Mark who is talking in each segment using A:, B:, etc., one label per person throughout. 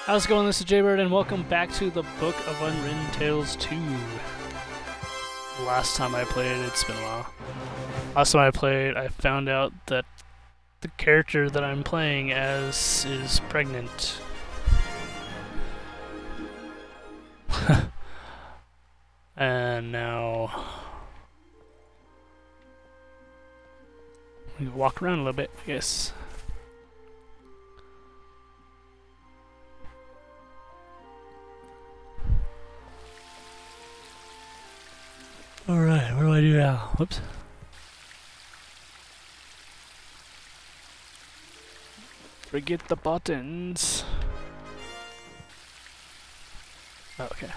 A: How's it going? This is Jaybird, and welcome back to the Book of Unwritten Tales 2. Last time I played, it's been a while. Last time I played, I found out that the character that I'm playing as is pregnant. And now we walk around a little bit, I guess. Alright, what do I do now? Whoops. Forget the buttons. Oh, okay.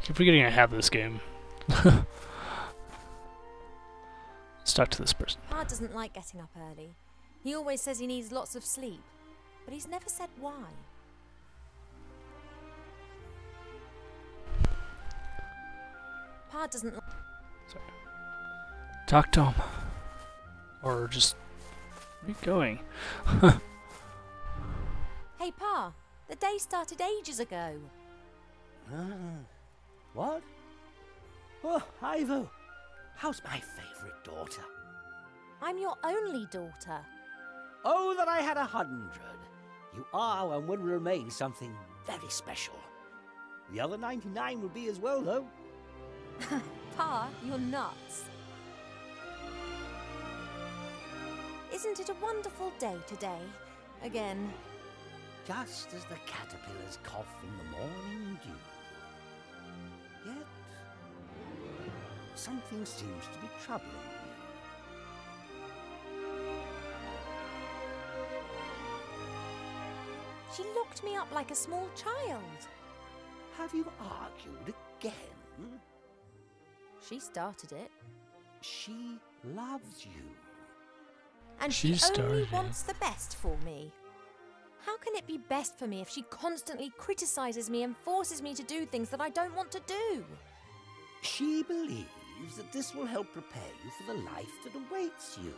A: Keep forgetting I have this game. Let's talk to this person.
B: Pa doesn't like getting up early. He always says he needs lots of sleep, but he's never said why. Pa doesn't like...
A: Sorry. Talk to him. Or just... where are you going?
B: Hey Pa, the day started ages ago.
C: What? Oh, Ivo, how's my favourite daughter?
B: I'm your only daughter.
C: Oh, that I had 100. You are and will remain something very special. The other 99 will be as well, though.
B: Pa, you're nuts. Isn't it a wonderful day today? Again.
C: Just as the caterpillars cough in the morning dew. Yet, something seems to be troubling me.
B: She locked me up like a small child.
C: Have you argued again?
B: She started it.
C: She loves you.
B: And
A: She
B: she only
A: started it.
B: wants the best for me. How can it be best for me if she constantly criticizes me and forces me to do things that I don't want to do?
C: She believes that this will help prepare you for the life that awaits you.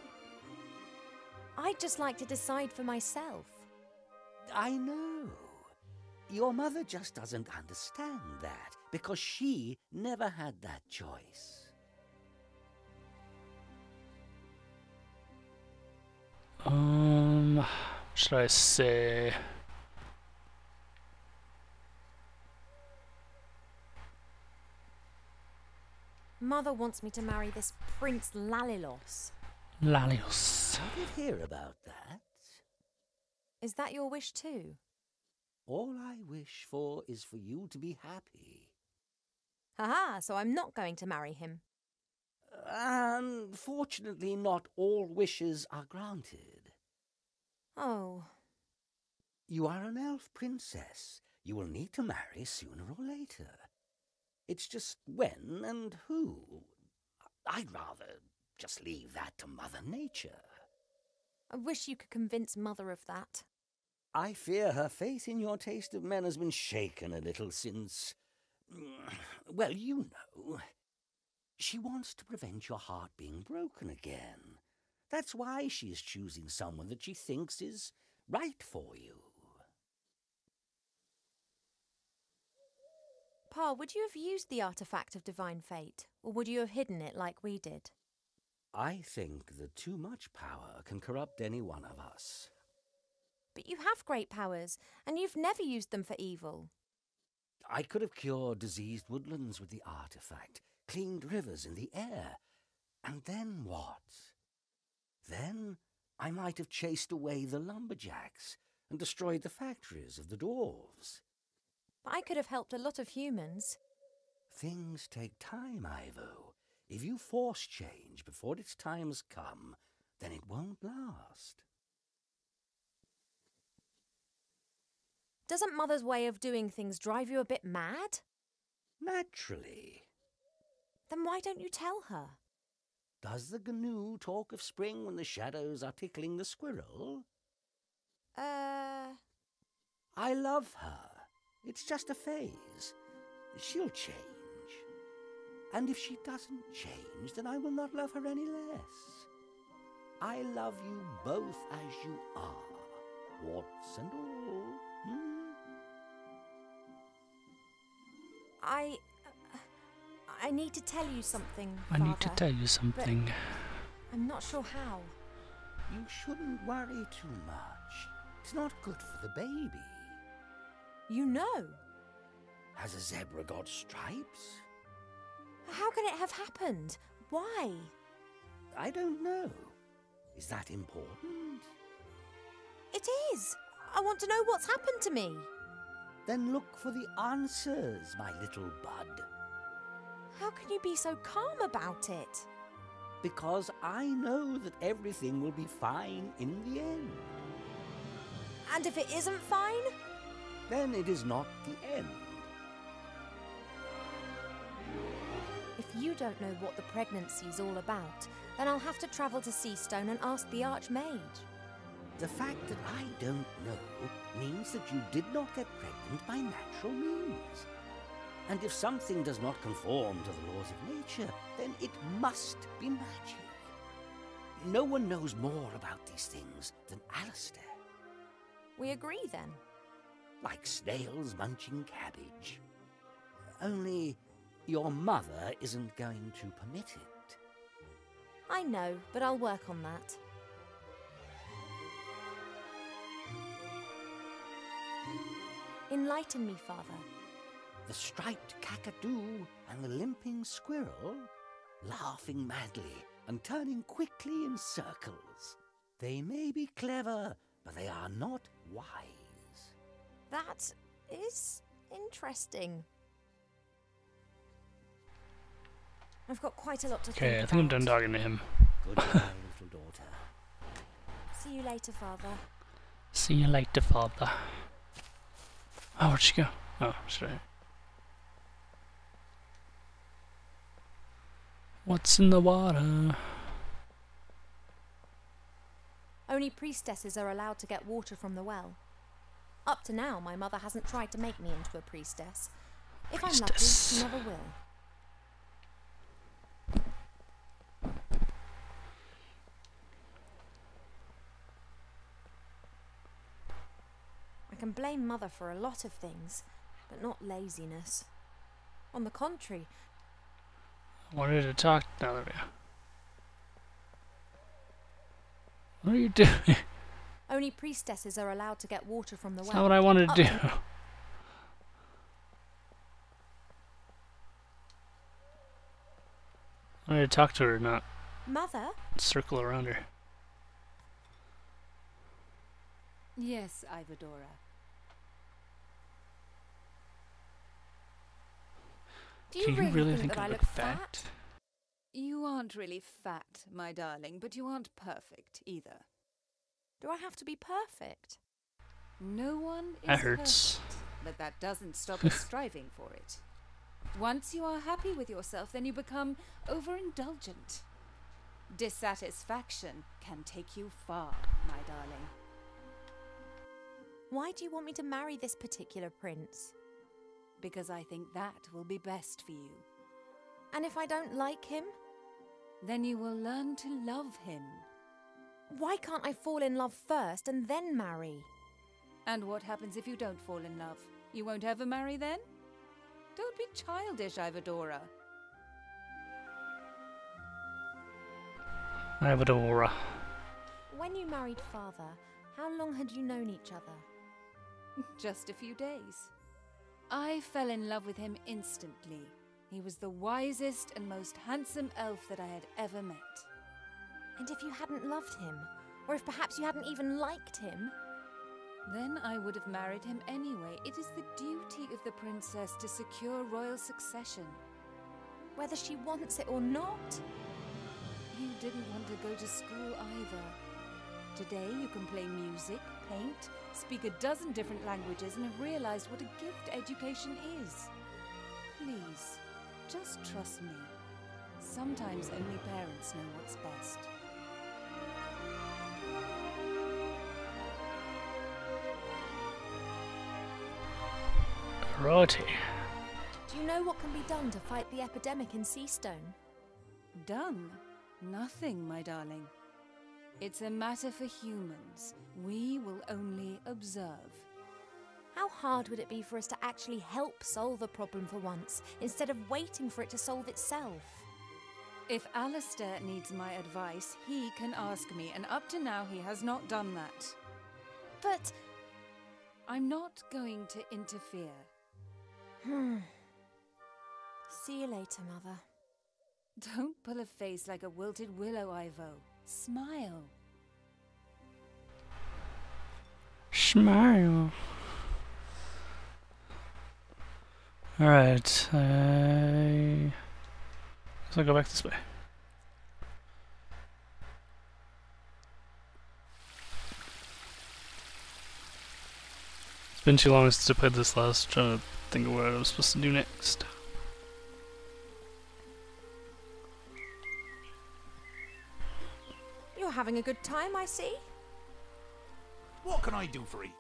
B: I'd just like to decide for myself.
C: I know. Your mother just doesn't understand that, because she never had that choice.
A: What should I say?
B: Mother wants me to marry this Prince Lalilos.
A: Lalios.
C: I did hear about that.
B: Is that your wish too?
C: All I wish for is for you to be happy.
B: Haha, so I'm not going to marry him.
C: Unfortunately, not all wishes are granted.
B: Oh.
C: You are an elf princess. You will need to marry sooner or later. It's just when and who. I'd rather just leave that to Mother Nature.
B: I wish you could convince Mother of that.
C: I fear her faith in your taste of men has been shaken a little since... well, you know. She wants to prevent your heart being broken again. That's why she is choosing someone that she thinks is right for you.
B: Pa, would you have used the artifact of divine fate, or would you have hidden it like we did?
C: I think that too much power can corrupt any one of us.
B: But you have great powers, and you've never used them for evil.
C: I could have cured diseased woodlands with the artifact, cleaned rivers in the air. And then what? Then I might have chased away the lumberjacks and destroyed the factories of the dwarves.
B: But I could have helped a lot of humans.
C: Things take time, Ivo. If you force change before its time has come, then it won't last.
B: Doesn't Mother's way of doing things drive you a bit mad?
C: Naturally.
B: Then why don't you tell her?
C: Does the gnu talk of spring when the shadows are tickling the squirrel? I love her. It's just a phase. She'll change. And if she doesn't change, then I will not love her any less. I love you both as you are, warts and all.
B: I need to tell you something,
A: I
B: Father,
A: need to tell you something.
B: I'm not sure how.
C: You shouldn't worry too much. It's not good for the baby.
B: You know?
C: Has a zebra got stripes?
B: How can it have happened? Why?
C: I don't know. Is that important?
B: It is! I want to know what's happened to me.
C: Then look for the answers, my little bud.
B: How can you be so calm about it?
C: Because I know that everything will be fine in the end.
B: And if it isn't fine?
C: Then it is not the end.
B: If you don't know what the pregnancy's all about, then I'll have to travel to Seastone and ask the Archmage.
C: The fact that I don't know means that you did not get pregnant by natural means. And if something does not conform to the laws of nature, then it must be magic. No one knows more about these things than Alistair.
B: We agree then.
C: Like snails munching cabbage. Only your mother isn't going to permit it.
B: I know, but I'll work on that. Enlighten me, Father.
C: The striped kakadu and the limping squirrel, laughing madly and turning quickly in circles. They may be clever, but they are not wise.
B: That is interesting. I've got quite a lot to think about.
A: Okay, I think I'm done talking to him.
C: Goodbye, little daughter.
B: See you later, Father.
A: See you later, Father. Oh, where'd she go? Oh, sorry. What's in the water?
B: Only priestesses are allowed to get water from the well. Up to now, my mother hasn't tried to make me into a priestess. If I'm lucky, she never will. I can blame Mother for a lot of things, but not laziness. On the contrary,
A: I wanted to talk. Now there we go. What are you doing?
B: only priestesses are allowed to get water from the well.
A: That's not what I wanted to do. I wanted to talk to her, not
B: Mother?
A: circle around her.
D: Yes, Ivodora.
B: Do you really think that I look fat?
D: You aren't really fat, my darling, but you aren't perfect either.
B: Do I have to be perfect?
D: No one is
A: That hurts.
D: perfect, but that doesn't stop us striving for it. Once you are happy with yourself, then you become overindulgent. Dissatisfaction can take you far, my darling.
B: Why do you want me to marry this particular prince?
D: Because I think that will be best for you.
B: And if I don't like him?
D: Then you will learn to love him.
B: Why can't I fall in love first and then marry?
D: And what happens if you don't fall in love? You won't ever marry then? Don't be childish, Ivodora.
A: Ivodora.
B: When you married Father, how long had you known each other?
D: Just a few days. I fell in love with him instantly. He was the wisest and most handsome elf that I had ever met.
B: And if you hadn't loved him, or if perhaps you hadn't even liked him?
D: Then I would have married him anyway. It is the duty of the princess to secure royal succession.
B: Whether she wants it or not?
D: You didn't want to go to school either. Today you can play music, paint, speak a dozen different languages and have realized what a gift education is. Please, just trust me. Sometimes only parents know what's best.
A: Righty.
B: Do you you know what can be done to fight the epidemic in Seastone?
D: Done? Nothing, my darling. It's a matter for humans. We will only observe.
B: How hard would it be for us to actually help solve a problem for once, instead of waiting for it to solve itself?
D: If Alistair needs my advice, he can ask me, and up to now he has not done that.
B: But...
D: I'm not going to interfere.
B: See you later, Mother.
D: Don't pull a face like a wilted willow, Ivo. Smile.
A: Smile. Alright, guess I'll go back this way. It's been too long since I played this last, trying to think of what I was supposed to do next.
B: You're having a good time, I see.
E: What can I do for you?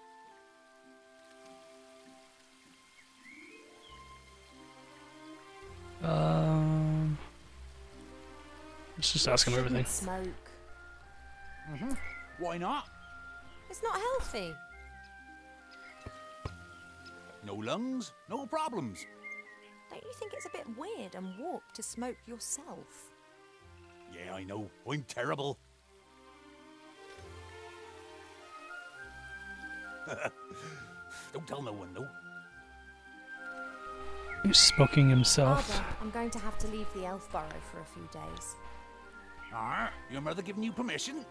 A: Let's just ask him everything.
B: Smoke.
E: Why not?
B: It's not healthy.
E: No lungs, no problems.
B: Don't you think it's a bit weird and warped to smoke yourself?
E: Yeah, I know. I'm terrible. Don't tell no one, though.
A: He's smoking himself.
B: Arthur, I'm going to have to leave the elf burrow for a few days.
E: Your mother giving you permission?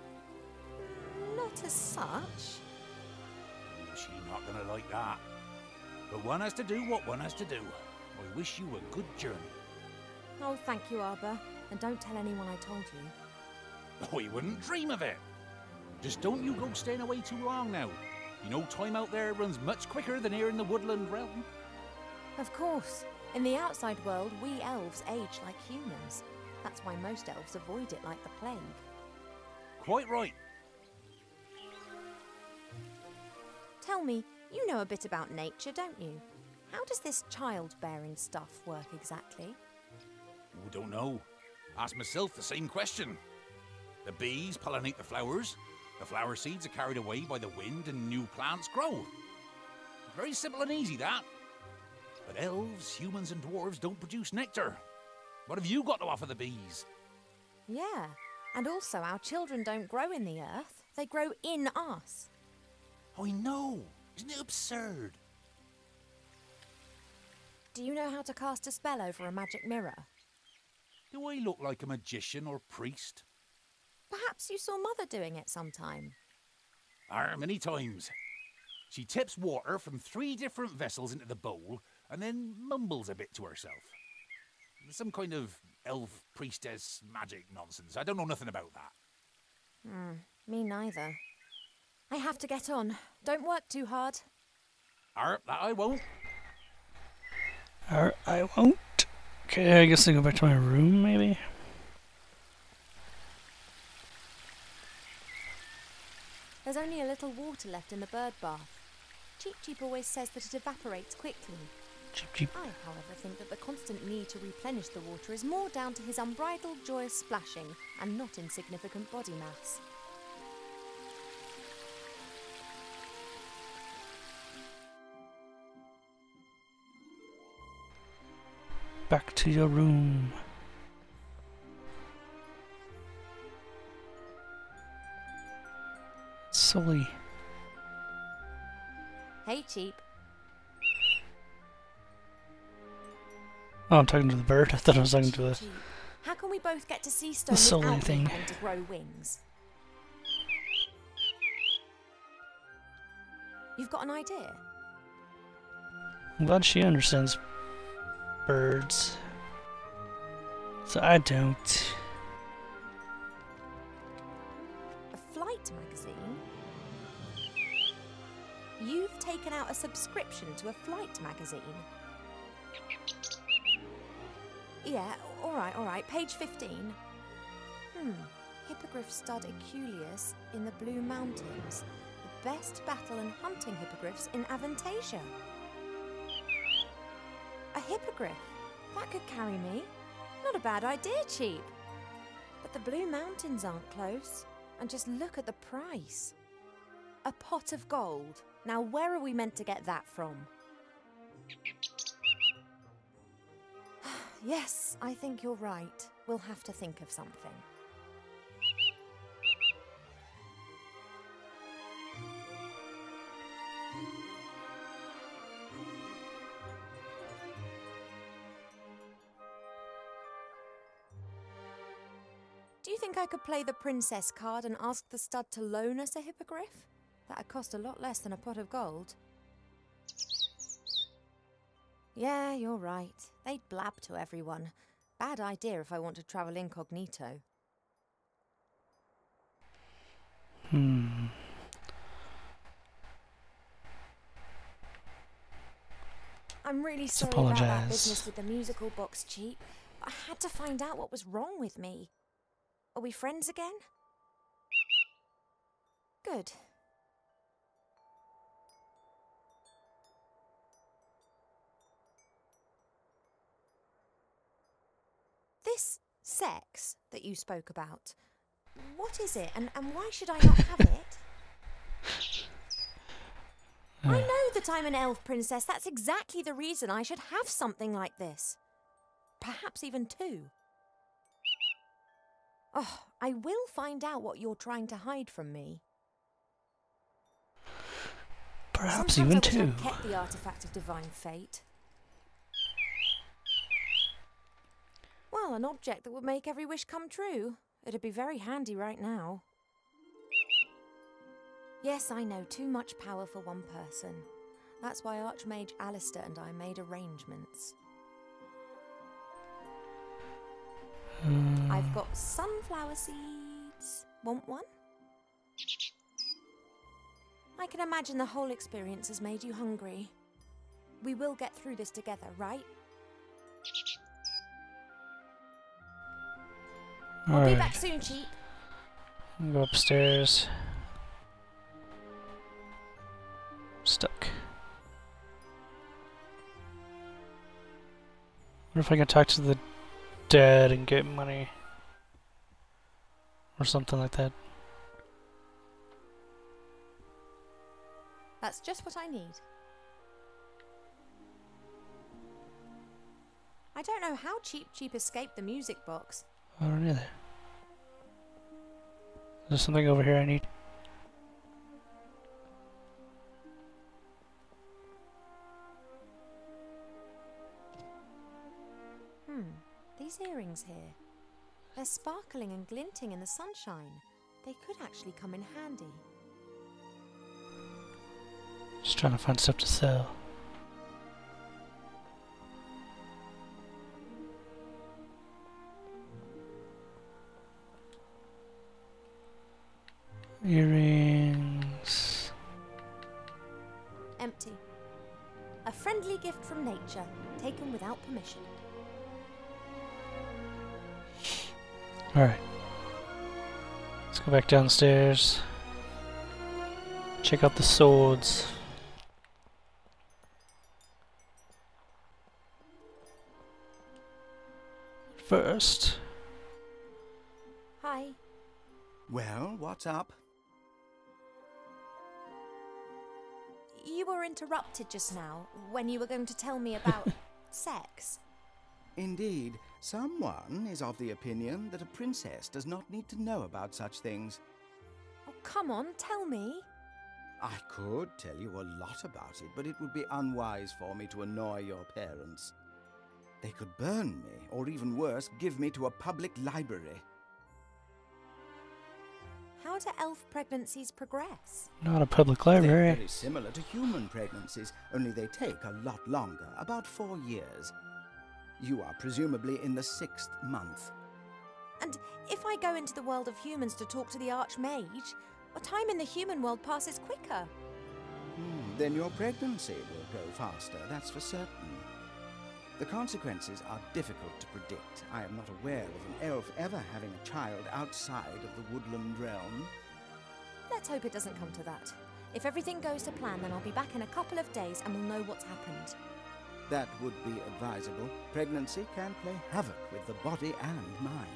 B: Not as such.
E: She's not gonna like that. But one has to do what one has to do. I wish you a good journey.
B: Oh, thank you, Arthur. And don't tell anyone I told you.
E: I wouldn't dream of it. Just don't you go staying away too long now. You know time out there runs much quicker than here in the woodland realm.
B: Of course. In the outside world, we elves age like humans. That's why most elves avoid it like the plague.
E: Quite right.
B: Tell me, you know a bit about nature, don't you? How does this childbearing stuff work exactly?
E: Oh, don't know. Ask myself the same question. The bees pollinate the flowers. The flower seeds are carried away by the wind and new plants grow. Very simple and easy, that. But elves, humans and dwarves don't produce nectar. What have you got to offer the bees?
B: Yeah, and also our children don't grow in the earth, they grow in us.
E: I know. Isn't it absurd?
B: Do you know how to cast a spell over a magic mirror?
E: Do I look like a magician or priest?
B: Perhaps you saw Mother doing it sometime.
E: Many times. She tips water from 3 different vessels into the bowl and then mumbles a bit to herself. Some kind of elf priestess magic nonsense. I don't know nothing about that.
B: Me neither. I have to get on. Don't work too hard.
E: That I won't.
A: I won't. Okay, I guess I go back to my room, maybe?
B: There's only a little water left in the bird bath. Cheep Cheep always says that it evaporates quickly.
A: Cheep cheep.
B: I, however, think that the constant need to replenish the water is more down to his unbridled joyous splashing and not insignificant body mass.
A: Back to your room. Sully.
B: Hey, Cheep.
A: Oh, I'm talking to the bird. I thought I was talking to the...
B: Cheep, how can we both get to Seastone
A: Sully
B: without
A: thing.
B: having to grow wings? You've got an idea?
A: I'm glad she understands birds. So I don't.
B: A flight magazine? You've taken out a subscription to a flight magazine? Yeah, alright. Page 15. Hippogriff stud Eculeus in the Blue Mountains. The best battle and hunting hippogriffs in Avantasia. A hippogriff. That could carry me. Not a bad idea, Cheap. But the Blue Mountains aren't close. And just look at the price. A pot of gold. Now where are we meant to get that from? Yes, I think you're right. We'll have to think of something. Do you think I could play the princess card and ask the stud to loan us a hippogriff? That'd cost a lot less than a pot of gold. Yeah, you're right. They'd blab to everyone. Bad idea if I want to travel incognito.
A: I'm
B: really sorry about that business with the musical box, Cheap. I had to find out what was wrong with me. Are we friends again? Good. This sex that you spoke about, what is it and why should I not have it? I know that I'm an elf princess. That's exactly the reason I should have something like this. Perhaps even two. Oh, I will find out what you're trying to hide from me.
A: Perhaps
B: Sometimes
A: even
B: I wish
A: two.
B: I'd kept the artifact of divine fate. Well, an object that would make every wish come true. It'd be very handy right now. Yes, I know, too much power for one person. That's why Archmage Alistair and I made arrangements. I've got sunflower seeds. Want one? I can imagine the whole experience has made you hungry. We will get through this together, right? I'll be back soon, Cheap.
A: Go upstairs. Stuck. What if I can talk to the dead and get money? Or something like that.
B: That's just what I need. I don't know how Cheap escaped the music box.
A: I don't either. There's something over here I need.
B: These earrings here. They're sparkling and glinting in the sunshine. They could actually come in handy.
A: Just trying to find stuff to sell. Earrings.
B: Empty. A friendly gift from nature, taken without permission.
A: Alright. Let's go back downstairs. Check out the swords. First.
B: Hi.
C: Well, what's up?
B: You were interrupted just now when you were going to tell me about sex.
C: Indeed, someone is of the opinion that a princess does not need to know about such things.
B: Oh, come on, tell me.
C: I could tell you a lot about it, but it would be unwise for me to annoy your parents. They could burn me, or even worse, give me to a public library.
B: How do elf pregnancies progress?
A: Not a public
C: They're
A: library.
C: very similar to human pregnancies, only they take a lot longer, about 4 years. You are presumably in the 6th month.
B: And if I go into the world of humans to talk to the Archmage, time in the human world passes quicker.
C: Then your pregnancy will go faster, that's for certain. The consequences are difficult to predict. I am not aware of an elf ever having a child outside of the woodland realm.
B: Let's hope it doesn't come to that. If everything goes to plan, then I'll be back in a couple of days and we'll know what's happened.
F: That would be advisable. Pregnancy can play havoc with the body and mind.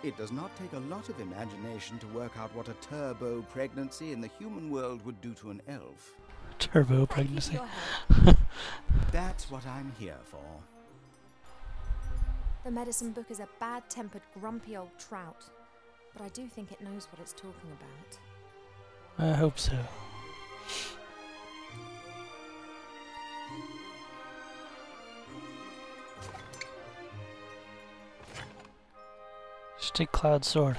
F: It does not take a lot of imagination to work out what a turbo pregnancy in the human world would do to an elf.
A: Turbo pregnancy.
F: That's what I'm here for.
B: The medicine book is a bad-tempered, grumpy old trout, but I do think it knows what it's talking about.
A: I hope so. Just take Cloud's sword.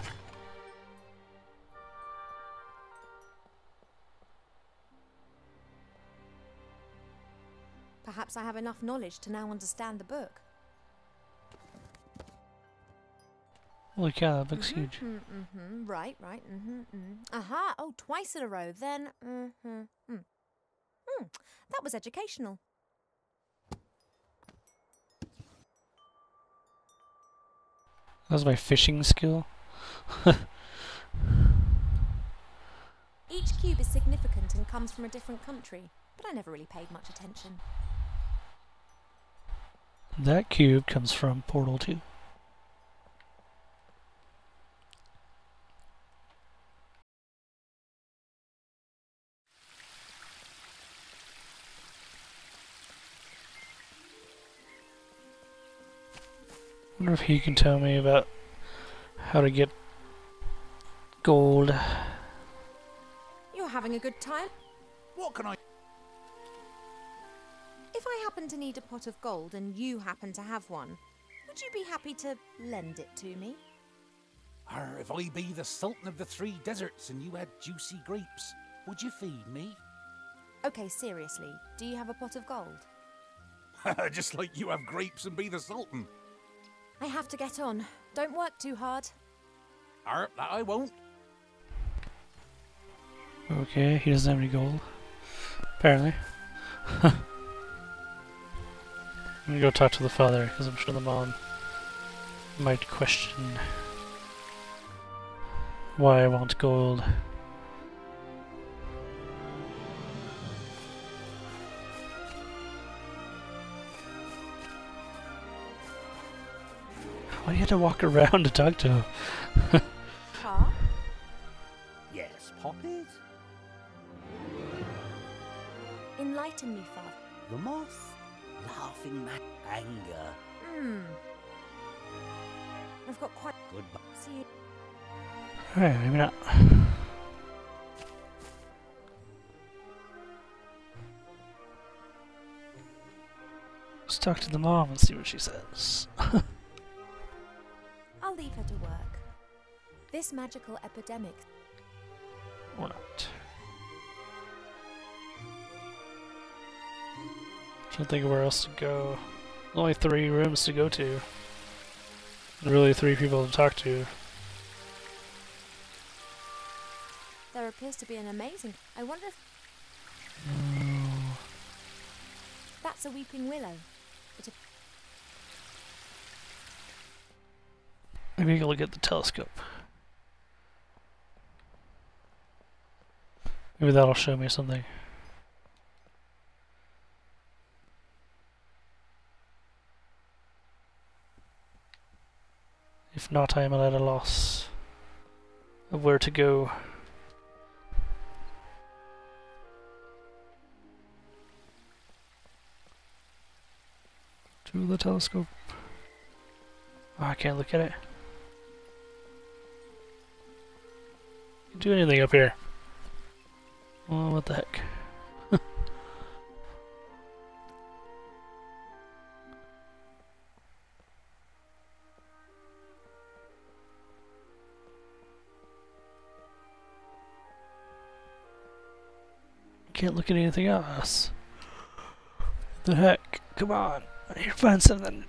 B: Perhaps I have enough knowledge to now understand the book.
A: Holy cow, that book's huge.
B: Right. Aha! Oh, twice in a row. Then, that was educational.
A: That was my fishing skill.
B: Each cube is significant and comes from a different country, but I never really paid much attention.
A: That cube comes from Portal 2. I wonder if he can tell me about how to get gold.
B: You're having a good time?
E: What can I...
B: If I happen to need a pot of gold and you happen to have one, would you be happy to lend it to me?
E: If I be the Sultan of the Three Deserts and you had juicy grapes, would you feed me?
B: Okay, seriously, do you have a pot of gold?
E: Just like you have grapes and be the Sultan.
B: I have to get on. Don't work too hard.
E: That I won't.
A: Okay, he doesn't have any gold. Apparently. I'm gonna go talk to the father, because I'm sure the mom might question why I want gold. Why do you have to walk around to talk to him?
B: Huh?
C: Yes, Poppet?
B: Enlighten me, Father.
C: The moth? Laughing mad anger.
B: I've got quite...
C: Goodbye.
B: See you...
A: Alright, maybe not. Let's talk to the mom and see what she says.
B: I'll leave her to work. This magical epidemic...
A: Or not. Trying to think of where else to go. There's only 3 rooms to go to. And really 3 people to talk to.
B: There appears to be an amazing... I wonder if... That's a weeping willow.
A: Maybe you can look at the telescope. Maybe that'll show me something. If not, I am at a loss of where to go. To the telescope. Oh, I can't look at it. Can't do anything up here. Oh, what the heck. Can't look at anything else. What the heck? Come on. I need to find something.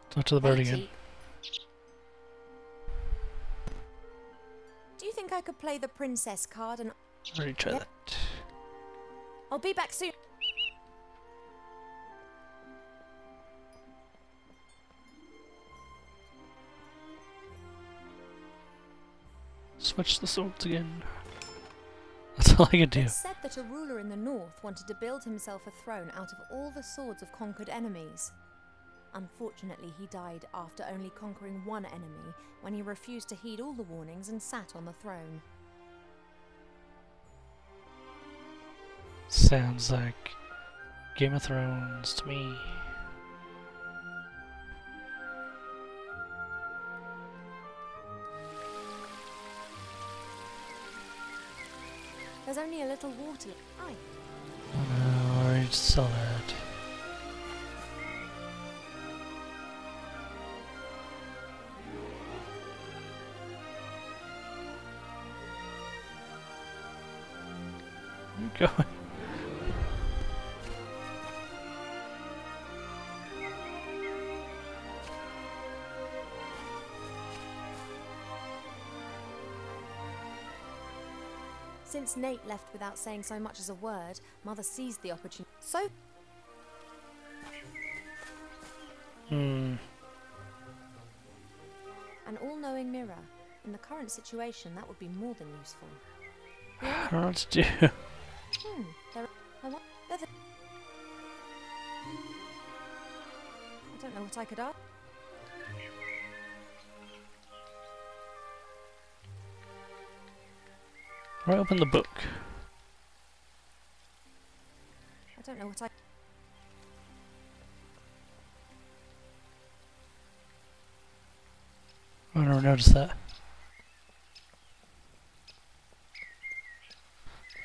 A: Talk to the bird again.
B: Do you think I could play the princess card and...
A: Already tried that.
B: I'll be back soon.
A: Switch the swords again. That's all I can do.
B: It's said that a ruler in the north wanted to build himself a throne out of all the swords of conquered enemies. Unfortunately, he died after only conquering one enemy when he refused to heed all the warnings and sat on the throne.
A: Sounds like Game of Thrones to me.
B: There's only a little water. Aye.
A: Oh no, I already saw that. Where are you going?
B: Since Nate left without saying so much as a word, Mother seized the opportunity. So,
A: Hmm.
B: an all-knowing mirror. In the current situation, that would be more than useful.
A: I don't know what to do.
B: There. I don't know what I could ask.
A: Where I open the book?
B: I don't know what I.
A: I never noticed that.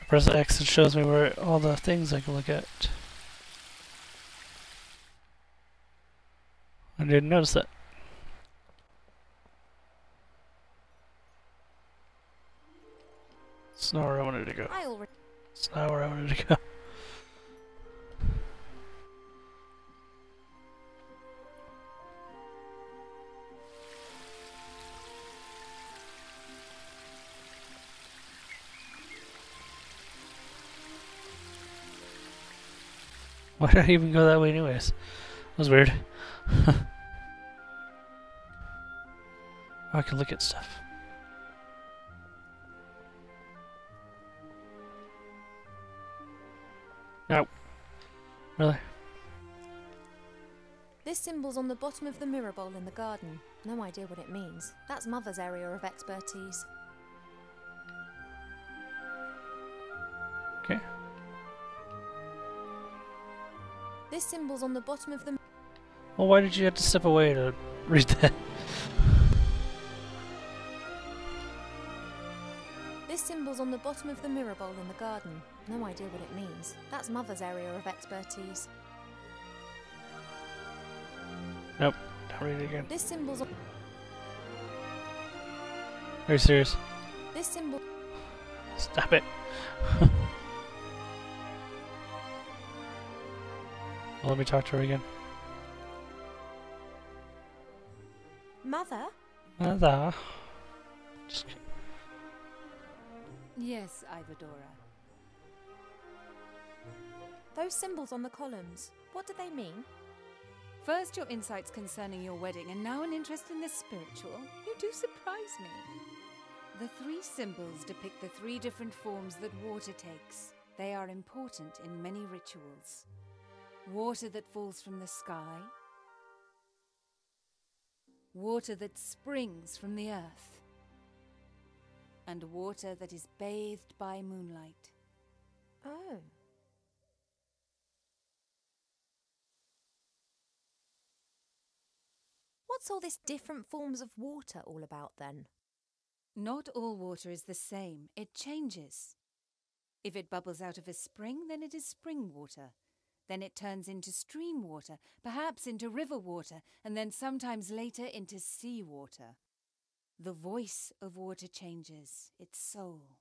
A: I press X, it shows me where all the things I can look at. I didn't notice that. It's not where I wanted to go.
B: I already.
A: It's not where I wanted to go. Why did I even go that way anyways? That was weird. Oh, I can look at stuff. No. Really?
B: This symbol's on the bottom of the mirror bowl in the garden. No idea what it means. That's Mother's area of expertise.
A: Okay.
B: This symbol's on the bottom of the.
A: Well, why did you have to step away to read that?
B: This symbol's on the bottom of the mirror bowl in the garden. No idea what it means. That's Mother's area of expertise.
A: Nope. Don't read it again.
B: This symbol's on.
A: Are you serious?
B: This symbol.
A: Stop it. Well, let me talk to her again.
B: Mother?
A: Mother. Just kidding.
D: Yes, Ivodora.
B: Those symbols on the columns, what do they mean?
D: First your insights concerning your wedding, and now an interest in the spiritual. You do surprise me. The three symbols depict the three different forms that water takes. They are important in many rituals. Water that falls from the sky. Water that springs from the earth. And water that is bathed by moonlight.
B: Oh. What's all this different forms of water all about then?
D: Not all water is the same. It changes. If it bubbles out of a spring, then it is spring water. Then it turns into stream water, perhaps into river water, and then sometimes later into sea water. The voice of water changes, its soul.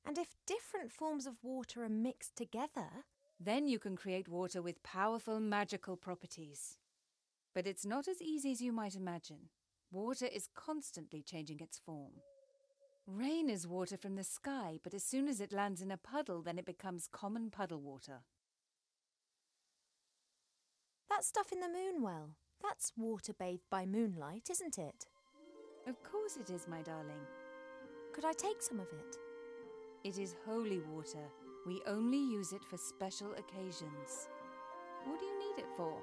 B: And if different forms of water are mixed together?
D: Then you can create water with powerful magical properties. But it's not as easy as you might imagine. Water is constantly changing its form. Rain is water from the sky, but as soon as it lands in a puddle, then it becomes common puddle water.
B: That stuff in the moon well, that's water bathed by moonlight, isn't it?
D: Of course it is, my darling.
B: Could I take some of it?
D: It is holy water. We only use it for special occasions. What do you need it for?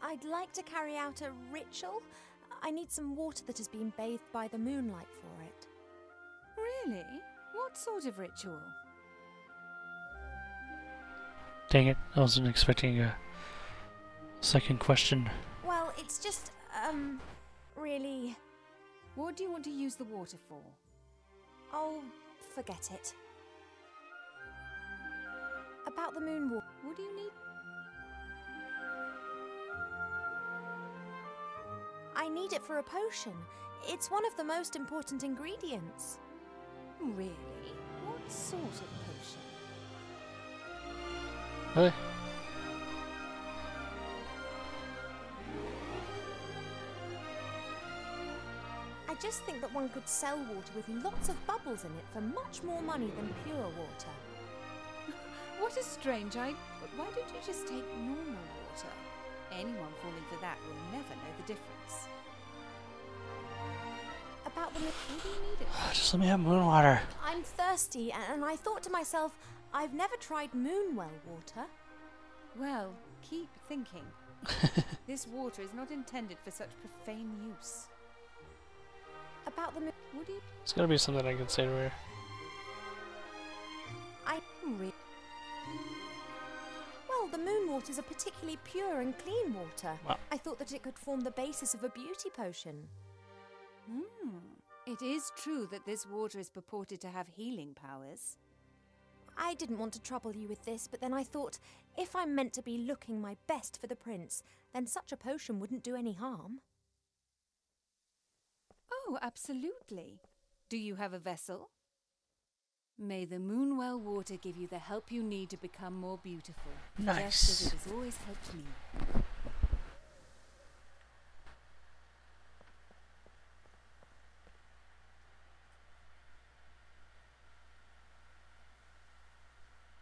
B: I'd like to carry out a ritual. I need some water that has been bathed by the moonlight for it.
D: Really? What sort of ritual?
A: Dang it, I wasn't expecting a second question.
B: Well, it's just, really...
D: What do you want to use the water for?
B: Oh, forget it. About the moon water.
D: What do you need?
B: I need it for a potion. It's one of the most important ingredients.
D: Really? What sort of potion?
A: Really?
B: I just think that one could sell water with lots of bubbles in it for much more money than pure water.
D: What a strange idea. But why don't you just take normal water? Anyone falling for that will never know the difference.
B: About the...
D: What do you need it for?
A: Just let me have moon water.
B: I'm thirsty, and I thought to myself, I've never tried moonwell water.
D: Well, keep thinking. This water is not intended for such profane use.
B: About the...
D: What do you...
A: It's gotta be something I can say to her.
B: Well, the moon waters are particularly pure and clean water.
A: Wow.
B: I thought that it could form the basis of a beauty potion.
D: It is true that this water is purported to have healing powers.
B: I didn't want to trouble you with this, but then I thought, if I'm meant to be looking my best for the prince, then such a potion wouldn't do any harm.
D: Oh, absolutely. Do you have a vessel? May the Moonwell water give you the help you need to become more beautiful.
A: Nice.
D: Just as it has always helped me.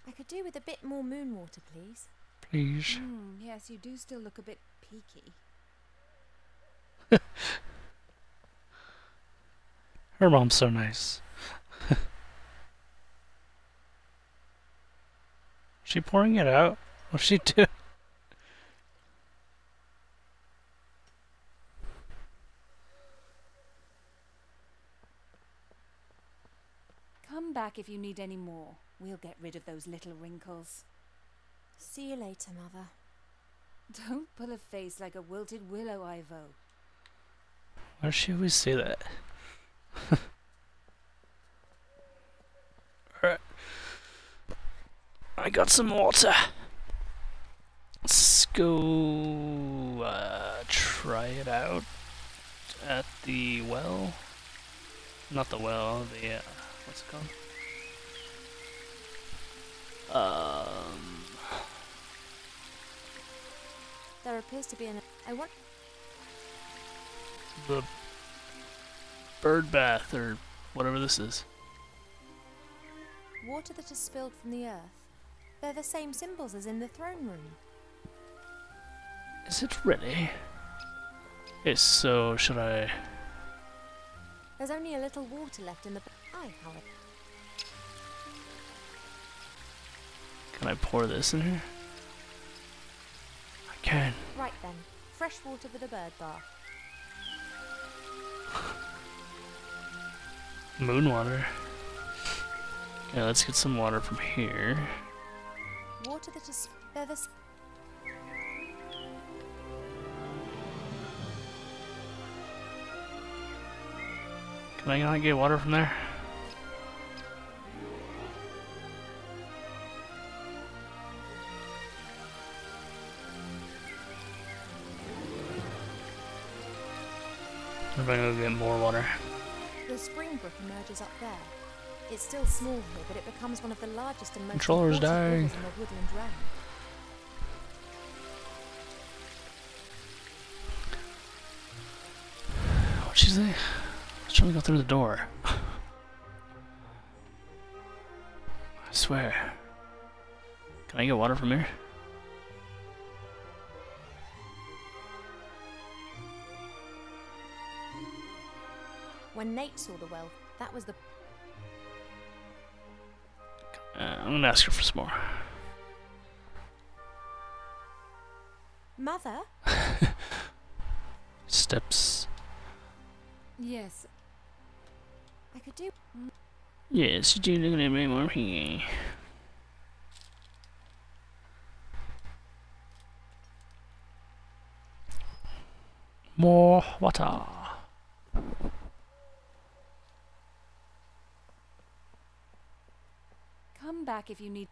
B: I could do with a bit more moon water, please.
A: Please.
D: Yes, you do still look a bit peaky.
A: Her mom's so nice. She pouring it out? What's she doing?
D: Come back if you need any more. We'll get rid of those little wrinkles.
B: See you later, Mother.
D: Don't pull a face like a wilted willow, Ivo.
A: Why does she always say that? Alright. I got some water. Let's go try it out at the well. Not the well, the what's it called?
B: There appears to be an...
A: The bird bath or whatever this is.
B: Water that has spilled from the earth. They're the same symbols as in the throne room.
A: Is it really? Okay, so should I...
B: There's only a little water left in the... Howard.
A: Can I pour this in here? I can.
B: Right then. Fresh water for the bird bath.
A: Moon water. Okay, let's get some water from here.
B: Water that is... They're the...
A: Can I not get water from there? Or am I gonna get more water?
B: The spring brook emerges up there. It's still small here, but it becomes one of the largest and most
A: Controller's
B: important
A: dying.
B: rivers in the woodland realm.
A: What'd she say? I was trying to go through the door. I swear. Can I get water from here?
B: when Nate saw the well. That was the...
A: I'm gonna ask her for some more.
B: Mother?
A: Steps.
D: Yes.
B: I could do...
A: Yes, you do look at me more here. More water.
D: Come back if you need.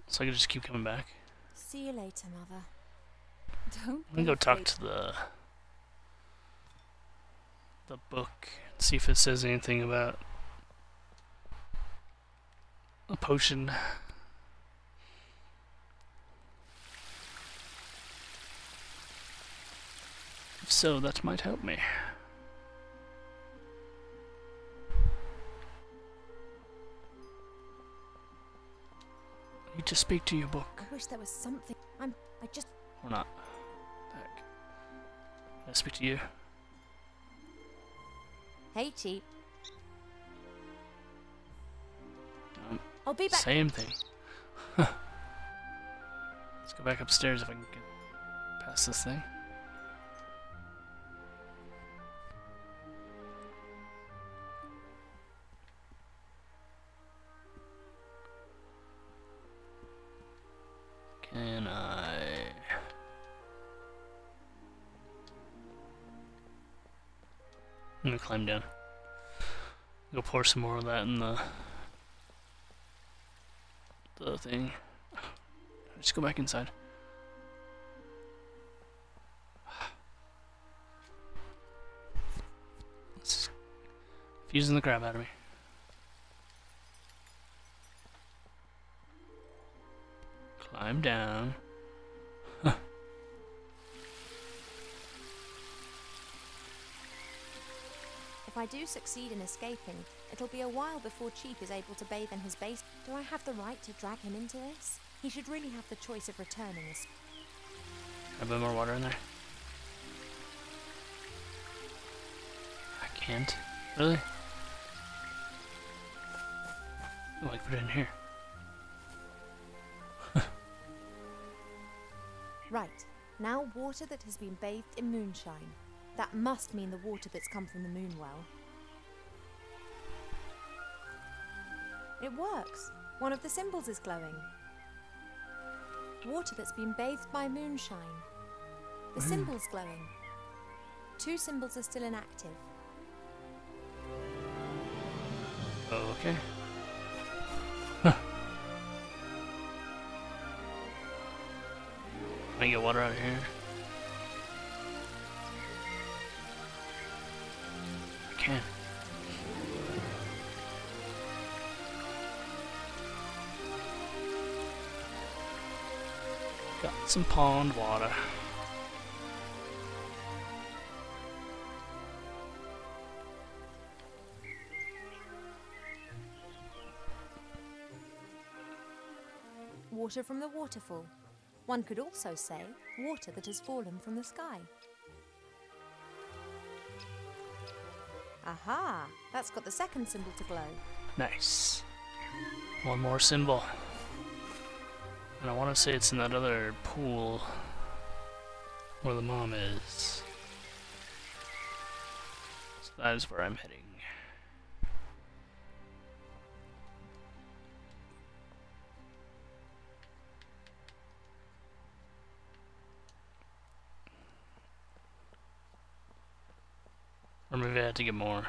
A: So I can just keep coming back.
B: See you later, Mother.
D: Don't.
A: I'm gonna go talk to the book, see if it says anything about a potion. If so, that might help me. I need to speak to your book.
B: I wish there was something... I just...
A: Or not. Heck. Can I speak to you?
B: Hey, Cheap. I'll be back.
A: Same thing. Let's go back upstairs if I can get past this thing. Can I... I'm gonna climb down. Go pour some more of that in the thing. Just go back inside. It's fusing the crap out of me. Climb down.
B: If I do succeed in escaping, it'll be a while before Cheap is able to bathe in his base. Do I have the right to drag him into this? He should really have the choice of returning this.
A: A bit more water in there. I can't. Really? Oh, I can put it in here.
B: Right. Now water that has been bathed in moonshine. That must mean the water that's come from the moon well. It works. One of the symbols is glowing. Water that's been bathed by moonshine. The symbol's glowing. 2 symbols are still inactive.
A: Oh, okay. Can I get water out of here? I can. Got some pond water.
B: Water from the waterfall. One could also say water that has fallen from the sky. Aha! That's got the second symbol to glow.
A: Nice. One more symbol. And I want to say it's in that other pool where the mom is. So that is where I'm heading. Or maybe I had to get more.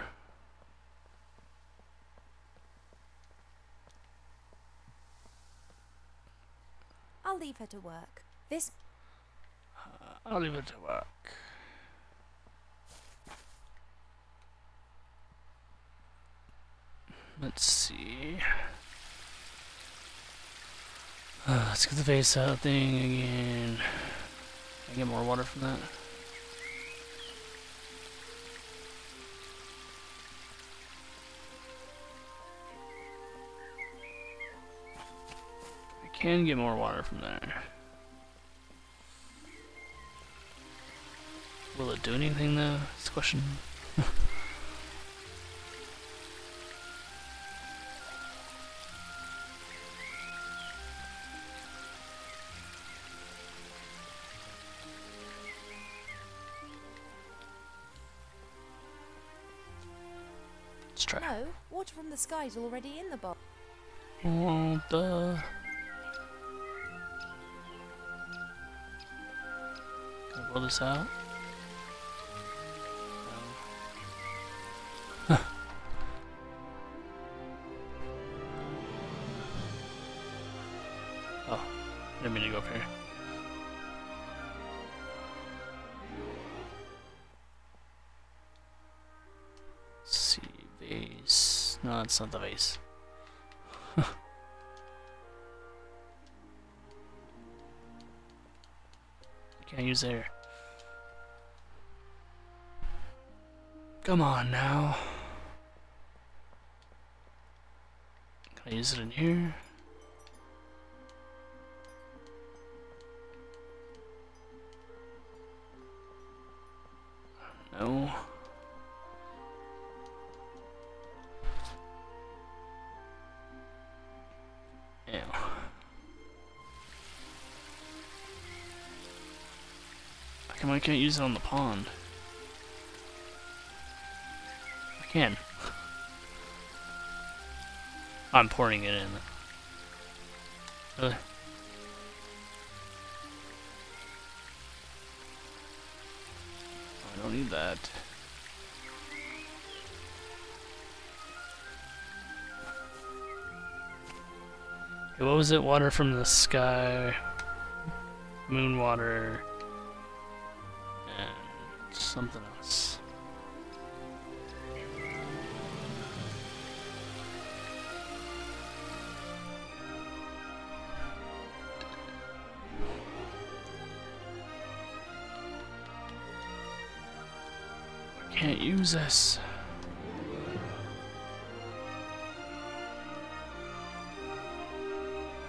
B: I'll leave her to work. This...
A: I'll leave it to work. Let's see. Let's get the face out thing again. Can I get more water from that? Can get more water from there. Will it do anything though? That's the question. Let's try.
B: No, water from the sky's already in the bowl.
A: Oh, duh. Can I blow this out? No. Oh, I didn't mean to go up here. See, vase. No, it's not the vase. Can't use air. Come on now. Can I use it in here? No. Ew. How come I can't use it on the pond? I can. I'm pouring it in. Really? I don't need that. Okay, what was it? Water from the sky, moon water, and something else. Can't use this.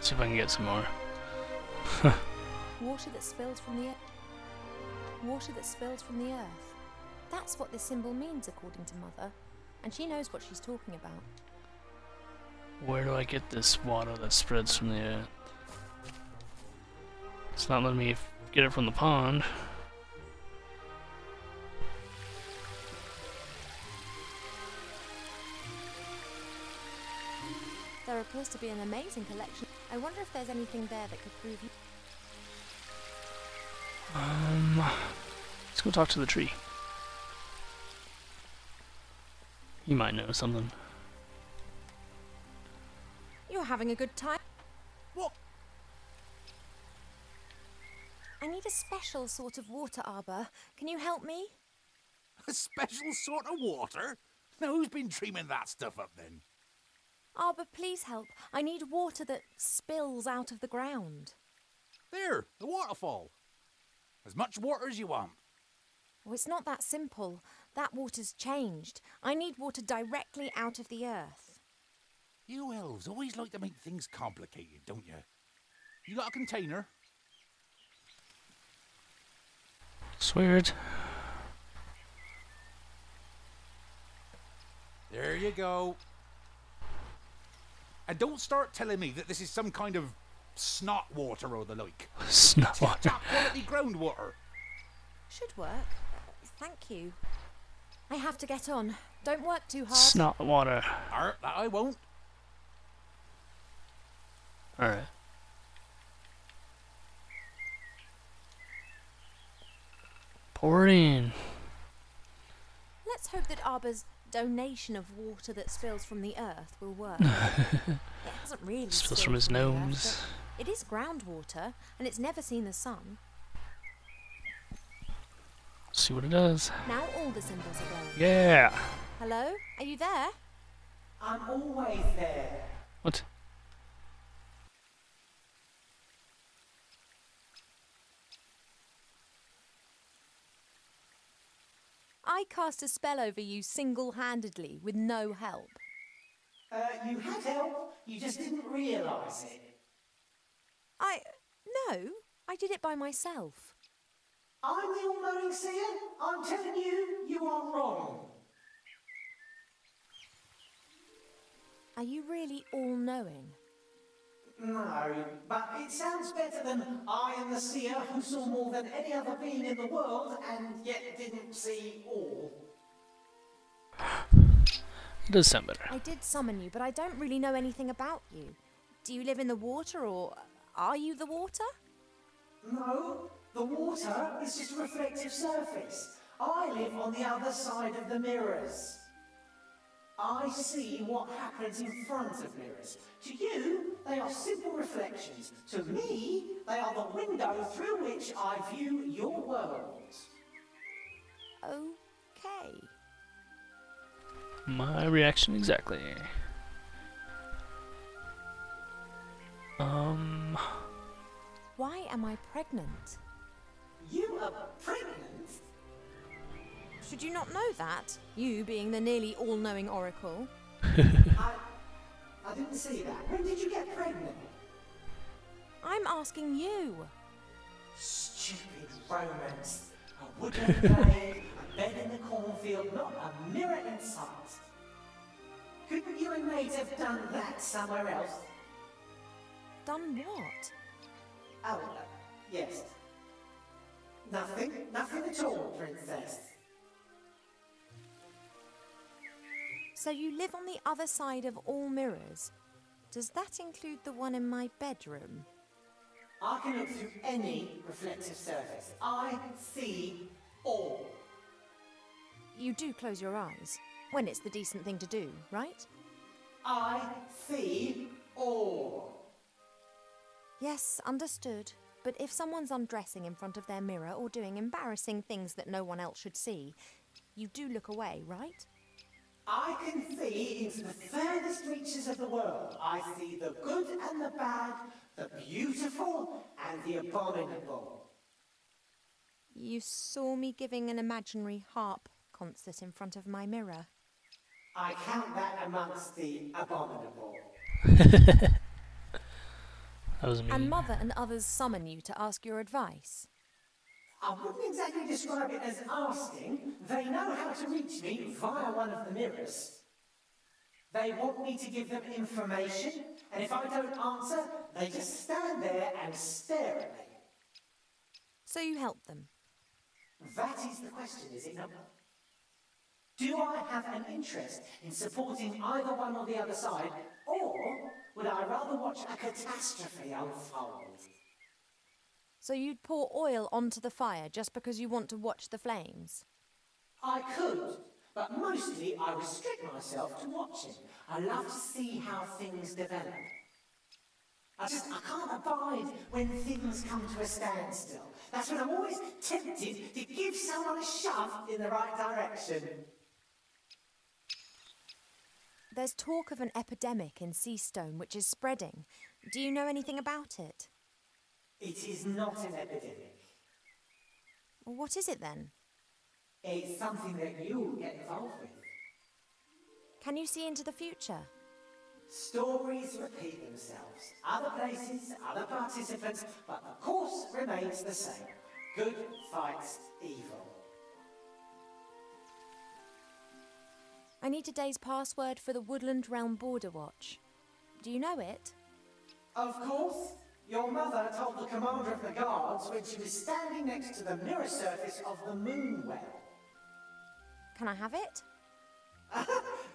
A: See if I can get some more.
B: Water that spills from the earth. Water that spills from the earth. That's what this symbol means, according to Mother. And she knows what she's talking about.
A: Where do I get this water that spreads from the earth? It's not letting me get it from the pond.
B: There appears to be an amazing collection. I wonder if there's anything there that could prove you.
A: Let's go talk to the tree. He might know something.
B: You're having a good time.
E: What?
B: I need a special sort of water, Arbor. Can you help me?
E: A special sort of water? Now who's been dreaming that stuff up then?
B: Arbor, please help. I need water that spills out of the ground.
E: There, the waterfall. As much water as you want.
B: Oh, it's not that simple. That water's changed. I need water directly out of the earth.
E: You elves always like to make things complicated, don't you? You got a container?
A: Swear it.
E: There you go. And don't start telling me that this is some kind of snot water or the like.
A: Snot water.
E: Top quality groundwater.
B: Should work. Thank you. I have to get on. Don't work too hard.
A: Snot water.
E: That I won't.
A: Alright. Pour it in.
B: Let's hope that Arbor's donation of water that spills from the earth will work. It hasn't really
A: Spills
B: spilled
A: from his
B: the earth,
A: nose.
B: but it is groundwater, and it's never seen the sun.
A: See what it does.
B: Now all the symbols are glowing.
A: Yeah.
B: Hello? Are you there?
G: I'm always there.
A: What?
B: I cast a spell over you single-handedly with no help.
G: You had help, you just didn't realise it.
B: No, I did it by myself.
G: I'm the all-knowing seer. I'm telling you, you are wrong.
B: Are you really all-knowing?
G: No, but it sounds better than I am the seer who saw more than any other being in the world and yet didn't see all.
A: It does sound better.
B: I did summon you, but I don't really know anything about you. Do you live in the water, or are you the water?
G: No, the water is just a reflective surface. I live on the other side of the mirrors. I see what happens in front of mirrors. To you, they are simple reflections. To me, they are the window through which I view your world.
B: Okay.
A: My reaction exactly.
B: Why am I pregnant?
G: You are pregnant?
B: Should you not know that? You being the nearly all-knowing oracle.
G: I didn't see that. When did you get pregnant?
B: I'm asking you.
G: Stupid romance. A wooden blade, a bed in the cornfield, not a mirror in sight. Couldn't you and Nate have done that somewhere else?
B: Done what?
G: Oh, yes. Nothing at all, Princess.
B: So you live on the other side of all mirrors. Does that include the one in my bedroom?
G: I can look through any reflective surface. I see all.
B: You do close your eyes, when it's the decent thing to do, right?
G: I see all.
B: Yes, understood. But if someone's undressing in front of their mirror or doing embarrassing things that no one else should see, you do look away, right?
G: I can see into the furthest reaches of the world. I see the good and the bad, the beautiful and the abominable.
B: You saw me giving an imaginary harp concert in front of my mirror.
G: I count that amongst the abominable.
A: That was me.
B: And Mother and others summon you to ask your advice.
G: I wouldn't exactly describe it as asking. They know how to reach me via one of the mirrors. They want me to give them information, and if I don't answer, they just stand there and stare at me.
B: So you help them.
G: That is the question, is it not? Do I have an interest in supporting either one or the other side, or would I rather watch a catastrophe unfold?
B: So you'd pour oil onto the fire just because you want to watch the flames?
G: I could, but mostly I restrict myself to watching. I love to see how things develop. I can't abide when things come to a standstill. That's when I'm always tempted to give someone a shove in the right direction.
B: There's talk of an epidemic in Seastone which is spreading. Do you know anything about it?
G: It is not an epidemic.
B: Well, what is it then?
G: It's something that you get involved with.
B: Can you see into the future?
G: Stories repeat themselves. Other places, other participants, but the course remains the same. Good fights evil.
B: I need today's password for the Woodland Realm Border Watch. Do you know it?
G: Of course. Your mother told the commander of the guards when she was standing next to the mirror surface of the moon well.
B: Can I have it?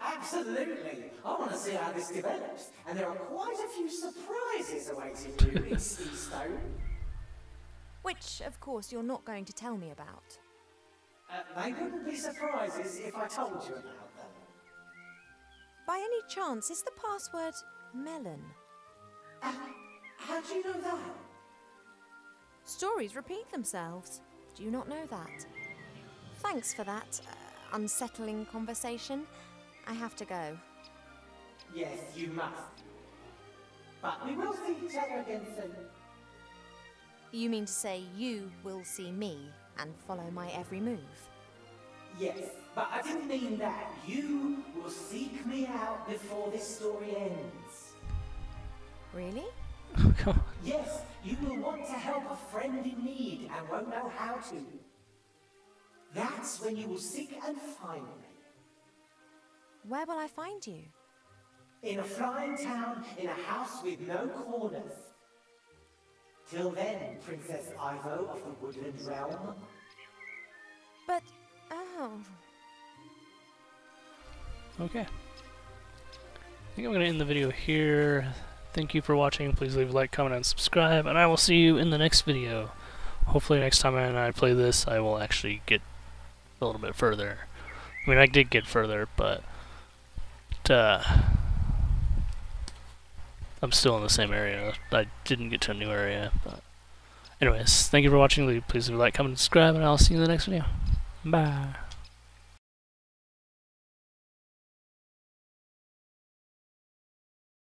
G: Absolutely. I want to see how this develops. And there are quite a few surprises awaiting you in Seastone.
B: Which, of course, you're not going to tell me about.
G: They wouldn't be surprises if I told you about them.
B: By any chance, is the password melon?
G: How do you know that?
B: Stories repeat themselves. Do you not know that? Thanks for that unsettling conversation. I have to go.
G: Yes, you must. But we will see each other again soon.
B: You mean to say you will see me and follow my every move?
G: Yes, but I didn't mean that. You will seek me out before this story ends.
B: Really?
A: Oh, God.
G: Yes, you will want to help a friend in need and won't know how to. That's when you will seek and find me.
B: Where will I find you?
G: In a flying town, in a house with no corners. Till then, Princess Ivo of the Woodland Realm.
B: But, oh...
A: Okay. think I'm going to end the video here. Thank you for watching. Please leave a like, comment, and subscribe, and I will see you in the next video. Hopefully next time I play this, I will actually get a little bit further. I mean, I did get further, but I'm still in the same area. I didn't get to a new area, but anyways, thank you for watching. Please leave a like, comment, and subscribe, and I'll see you in the next video. Bye.